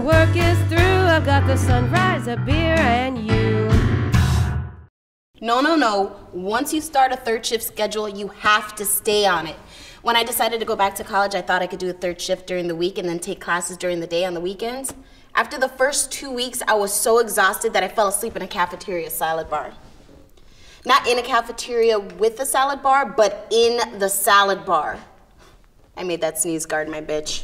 work is through, I've got the sunrise, a beer, and you. No. Once you start a third shift schedule, you have to stay on it. When I decided to go back to college, I thought I could do a third shift during the week and then take classes during the day on the weekends. After the first 2 weeks, I was so exhausted that I fell asleep in a cafeteria salad bar. Not in a cafeteria with a salad bar, but in the salad bar. I made that sneeze guard my bitch.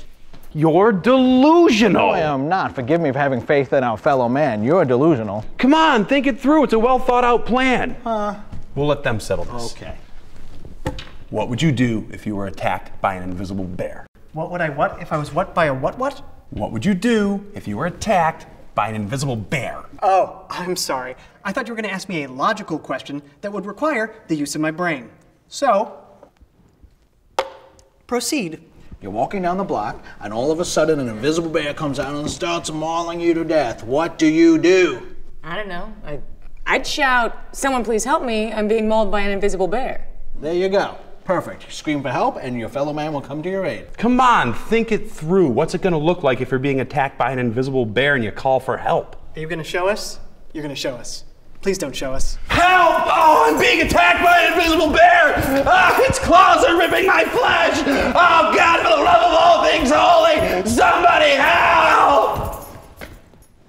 You're delusional. I am not. Forgive me for having faith in our fellow man. You're delusional. Come on, think it through. It's a well thought out plan. We'll let them settle this. Okay. What would you do if you were attacked by an invisible bear? What would I what? If I was what by a what? What would you do if you were attacked by an invisible bear? Oh, I'm sorry. I thought you were going to ask me a logical question that would require the use of my brain. So, proceed. You're walking down the block, and all of a sudden an invisible bear comes out and starts mauling you to death. What do you do? I don't know. I'd shout, "Someone please help me, I'm being mauled by an invisible bear." There you go. Perfect. Scream for help, and your fellow man will come to your aid. Come on, think it through. What's it gonna look like if you're being attacked by an invisible bear and you call for help? Are you going to show us? You're going to show us. Please don't show us. Help! Oh, I'm being attacked by an invisible bear! Its claws are ripping my flesh! Oh, God, for the love of all things holy, somebody help!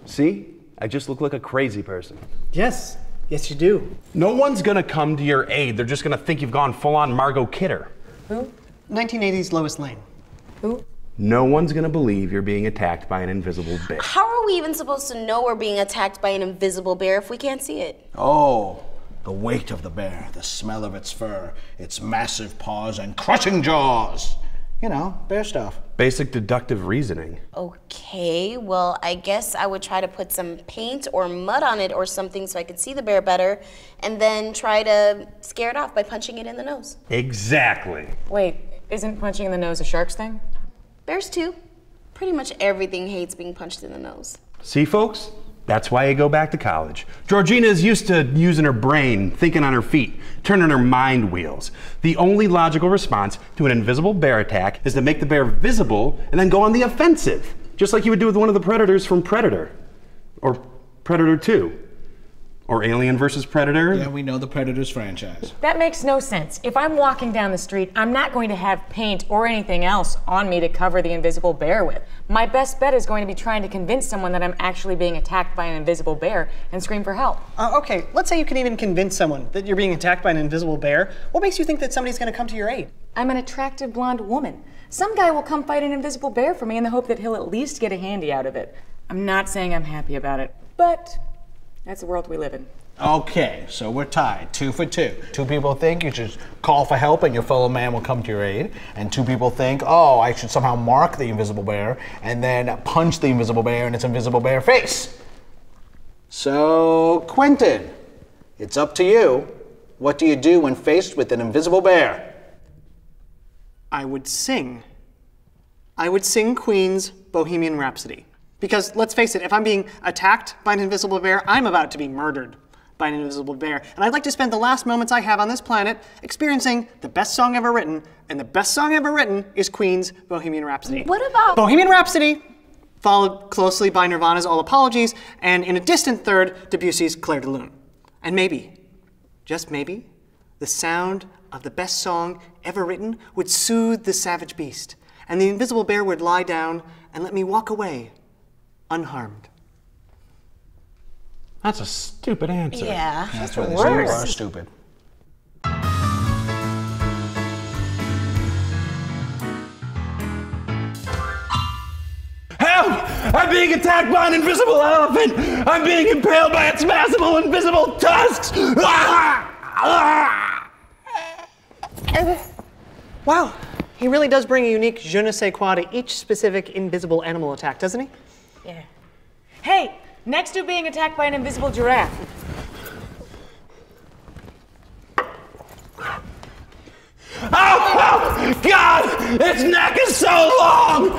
See? I just look like a crazy person. Yes. Yes, you do. No one's gonna come to your aid. They're just gonna think you've gone full-on Margot Kidder. Who? 1980s Lois Lane. Who? No one's gonna believe you're being attacked by an invisible bear. How are we even supposed to know we're being attacked by an invisible bear if we can't see it? Oh, the weight of the bear, the smell of its fur, its massive paws and crushing jaws. You know, bear stuff. Basic deductive reasoning. Okay, well, I guess I would try to put some paint or mud on it or something so I could see the bear better, and then try to scare it off by punching it in the nose. Exactly. Wait, isn't punching in the nose a shark's thing? Bears too. Pretty much everything hates being punched in the nose. See, folks? That's why you go back to college. Georgina's used to using her brain, thinking on her feet, turning her mind wheels. The only logical response to an invisible bear attack is to make the bear visible and then go on the offensive, just like you would do with one of the predators from Predator, or Predator 2, or Alien vs. Predator. Yeah, we know the Predators franchise. That makes no sense. If I'm walking down the street, I'm not going to have paint or anything else on me to cover the invisible bear with. My best bet is going to be trying to convince someone that I'm actually being attacked by an invisible bear and scream for help. Okay, let's say you can even convince someone that you're being attacked by an invisible bear. What makes you think that somebody's going to come to your aid? I'm an attractive blonde woman. Some guy will come fight an invisible bear for me in the hope that he'll at least get a handy out of it. I'm not saying I'm happy about it, but that's the world we live in. Okay, so we're tied, 2 for 2. 2 people think you should call for help and your fellow man will come to your aid. And 2 people think, oh, I should somehow mark the invisible bear and then punch the invisible bear in its invisible bear face. So, Quentin, it's up to you. What do you do when faced with an invisible bear? I would sing. I would sing Queen's Bohemian Rhapsody. Because, let's face it, if I'm being attacked by an invisible bear, I'm about to be murdered by an invisible bear. And I'd like to spend the last moments I have on this planet experiencing the best song ever written, and the best song ever written is Queen's Bohemian Rhapsody. What about Bohemian Rhapsody, followed closely by Nirvana's All Apologies, and in a distant third, Debussy's Clair de Lune. And maybe, just maybe, the sound of the best song ever written would soothe the savage beast, and the invisible bear would lie down and let me walk away unharmed. That's a stupid answer. Yeah. That's what they say, you are stupid. Help! I'm being attacked by an invisible elephant! I'm being impaled by its massive invisible tusks! Wow, he really does bring a unique je ne sais quoi to each specific invisible animal attack, doesn't he? Yeah. Hey, next to being attacked by an invisible giraffe. Oh, God! Its neck is so long!